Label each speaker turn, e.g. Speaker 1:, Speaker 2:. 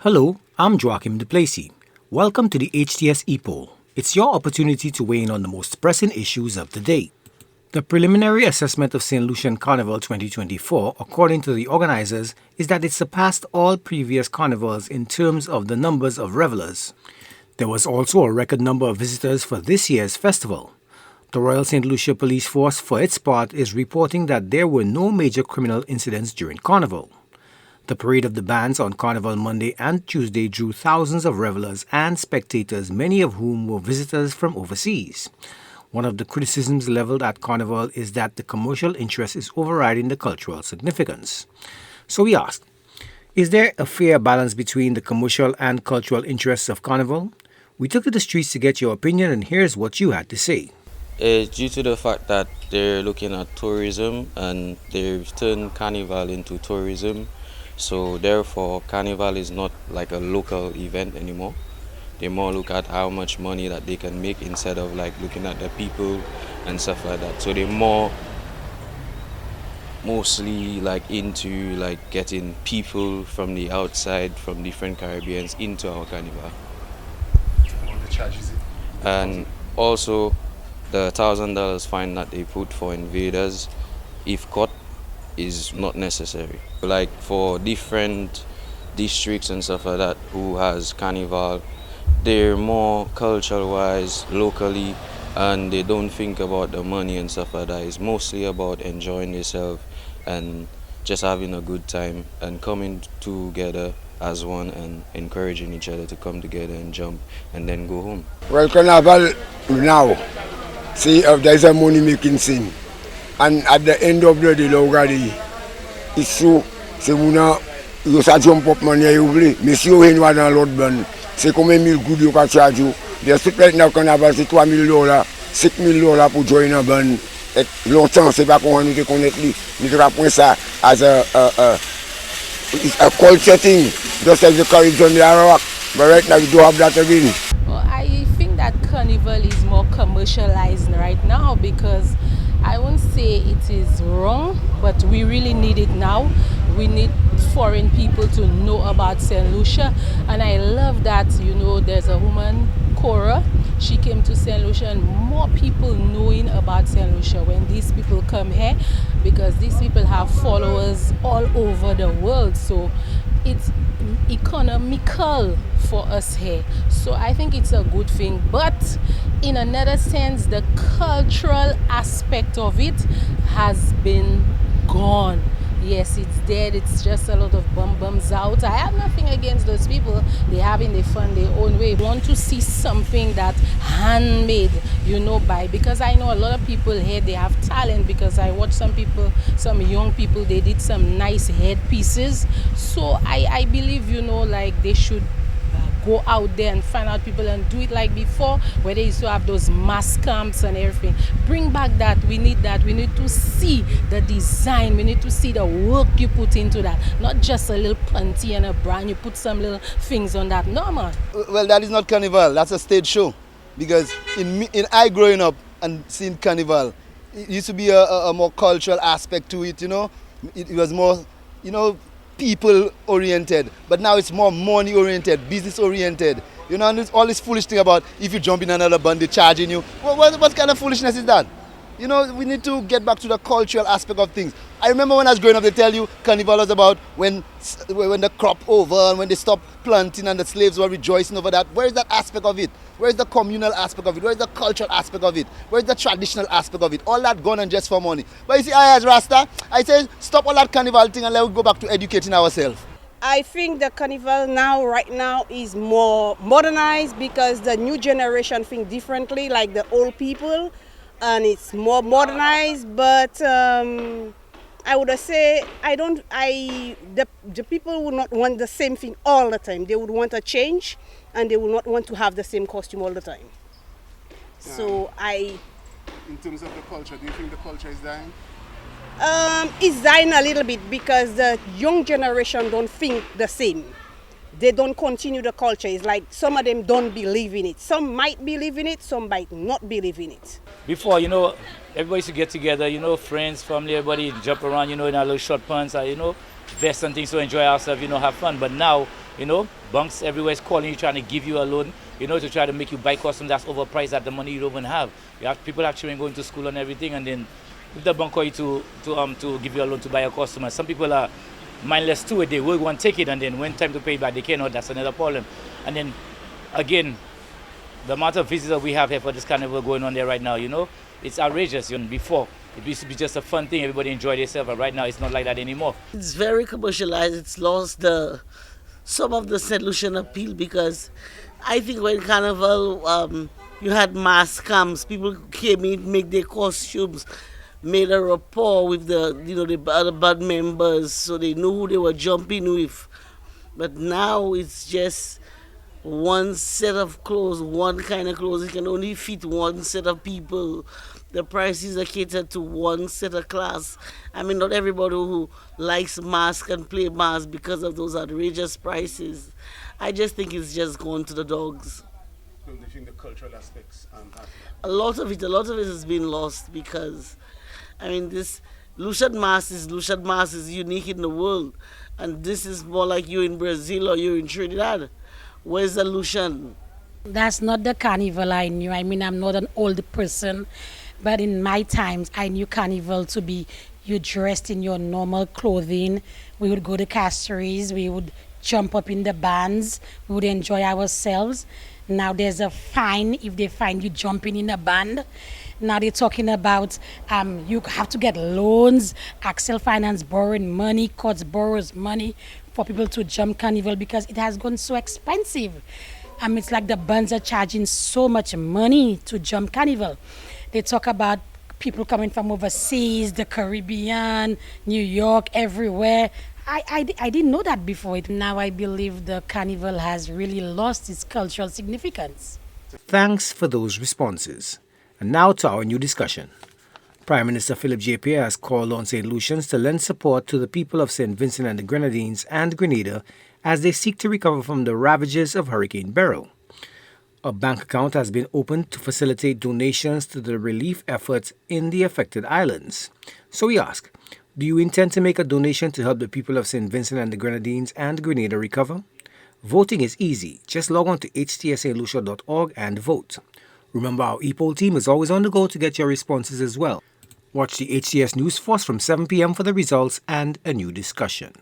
Speaker 1: Hello, I'm Joachim Duplessis. Welcome to the HTS Epoll. It's your opportunity to weigh in on the most pressing issues of the day. The preliminary assessment of St. Lucian Carnival 2024, according to the organizers, is that it surpassed all previous carnivals in terms of the numbers of revelers. There was also a record number of visitors for this year's festival. The Royal St. Lucia Police Force, for its part, is reporting that there were no major criminal incidents during Carnival. The parade of the bands on Carnival Monday and Tuesday drew thousands of revelers and spectators, many of whom were visitors from overseas. One of the criticisms leveled at Carnival is that the commercial interest is overriding the cultural significance. So we asked, is there a fair balance between the commercial and cultural interests of Carnival? We took to the streets to get your opinion, and here's what you had to say.
Speaker 2: It's due to the fact that they're looking at tourism and they've turned Carnival into tourism. So therefore, Carnival is not like a local event anymore. They more look at how much money that they can make instead of like looking at the people and stuff like that. So they're mostly like into like getting people from the outside, from different Caribbeans into our Carnival. And also the $1,000 fine that they put for invaders, if caught, is not necessary. Like for different districts and stuff like that who has Carnival, they're more cultural wise, locally, and they don't think about the money and stuff like that. It's mostly about enjoying yourself and just having a good time and coming together as one and encouraging each other to come together and jump and then go home.
Speaker 3: Well, Carnival now, see if there's a money making scene. And at the end of the day, it's true. C'est mon yo sa jump up money you play. Monsieur when was dans l'autre bande. C'est combien mille good you can charge you. Bien sûr maintenant Carnival c'est $3,000, $6,000 pour join a band. Et longtemps c'est pas qu'on nous te connaître lui. Nous devons prendre ça as a culture thing. Just as the Caribbean they are rock. But right now we don't have that again.
Speaker 4: Well, I think that Carnival is more commercialized right now because I won't say it is wrong, but we really need it now. We need foreign people to know about St. Lucia, and I love that, there's a woman, Cora, she came to St. Lucia, and more people knowing about St. Lucia when these people come here, because these people have followers all over the world, so it's economical for us here. So I think it's a good thing, but in another sense, the cultural aspect of it has been gone. Yes, it's dead. It's just a lot of bums out. I have nothing against those people. They're having their fun their own way. I want to see something that handmade, because I know a lot of people here, they have talent, because I watch some young people, they did some nice headpieces. So I believe, they should go out there and find out people and do it like before, where they used to have those mass camps and everything. Bring back that. We need that. We need to see the design. We need to see the work you put into that. Not just a little panty and a brand. You put some little things on that. No, man.
Speaker 5: Well, that is not Carnival. That's a stage show. Because in I growing up and seeing Carnival, it used to be a more cultural aspect to it, It was more, people oriented, but now it's more money oriented, business oriented. And there's all this foolish thing about if you jump in another band, they're charging you. What kind of foolishness is that? We need to get back to the cultural aspect of things. I remember when I was growing up, they tell you Carnival was about when the crop over and when they stopped planting and the slaves were rejoicing over that. Where is that aspect of it? Where is the communal aspect of it? Where is the cultural aspect of it? Where is the traditional aspect of it? All that gone and just for money. But you see, I as Rasta, I say stop all that Carnival thing and let's go back to educating ourselves.
Speaker 6: I think the Carnival right now is more modernized because the new generation think differently, like the old people, and it's more modernized. But I would say the people would not want the same thing all the time. They would want a change, and they would not want to have the same costume all the time. So
Speaker 7: In terms of the culture, do you think the culture is dying?
Speaker 6: It's dying a little bit because the young generation don't think the same. They don't continue the culture. It's like some of them don't believe in it. Some might believe in it, some might not believe in it.
Speaker 8: Before, everybody used to get together, friends, family, everybody jump around, in our little short pants, vest and things to enjoy ourselves, have fun. But now, Banks everywhere is calling you, trying to give you a loan, to try to make you buy customs that's overpriced at the money you don't even have. You have people have children going to school and everything, and then if the bank call you to give you a loan to buy a customer, some people are mindless to it. They will go and take it, and then when time to pay back, they cannot. That's another problem. And then again, the amount of visitors we have here for this carnival going on there right now, it's outrageous. Before, it used to be just a fun thing, everybody enjoyed themselves, but right now it's not like that anymore.
Speaker 9: It's very commercialized. It's lost some of the St. Lucian appeal, because I think when Carnival, you had mass camps, people came in, make their costumes, made a rapport with the other band members, so they knew who they were jumping with. But now it's just one set of clothes, one kind of clothes. It can only fit one set of people. The prices are catered to one set of class. I mean, not everybody who likes mass can play mass because of those outrageous prices. I just think it's just gone to the dogs.
Speaker 7: So do you think the cultural aspects
Speaker 9: A lot of it has been lost, because this Lucian mass is unique in the world, and this is more like you in Brazil or you in Trinidad. Where's the Lucian?
Speaker 10: That's not the carnival I knew. I'm not an old person, but in my times, I knew carnival to be you dressed in your normal clothing. We would go to casteries, we would jump up in the bands, we would enjoy ourselves. Now there's a fine if they find you jumping in a band. Now they're talking about you have to get loans, Axel Finance borrowing money, Courts borrows money for people to jump carnival because it has gone so expensive. It's like the bands are charging so much money to jump carnival. They talk about people coming from overseas, the Caribbean, New York, everywhere. I didn't know that before. Now I believe the carnival has really lost its cultural significance.
Speaker 1: Thanks for those responses. And now to our new discussion. Prime Minister Philip J. Pierre has called on St. Lucians to lend support to the people of St. Vincent and the Grenadines and Grenada as they seek to recover from the ravages of Hurricane Beryl. A bank account has been opened to facilitate donations to the relief efforts in the affected islands. So we ask, do you intend to make a donation to help the people of St. Vincent and the Grenadines and Grenada recover? Voting is easy. Just log on to htslucia.org and vote. Remember, our Epoll team is always on the go to get your responses as well. Watch the HTS News Force from 7 p.m. for the results and a new discussion.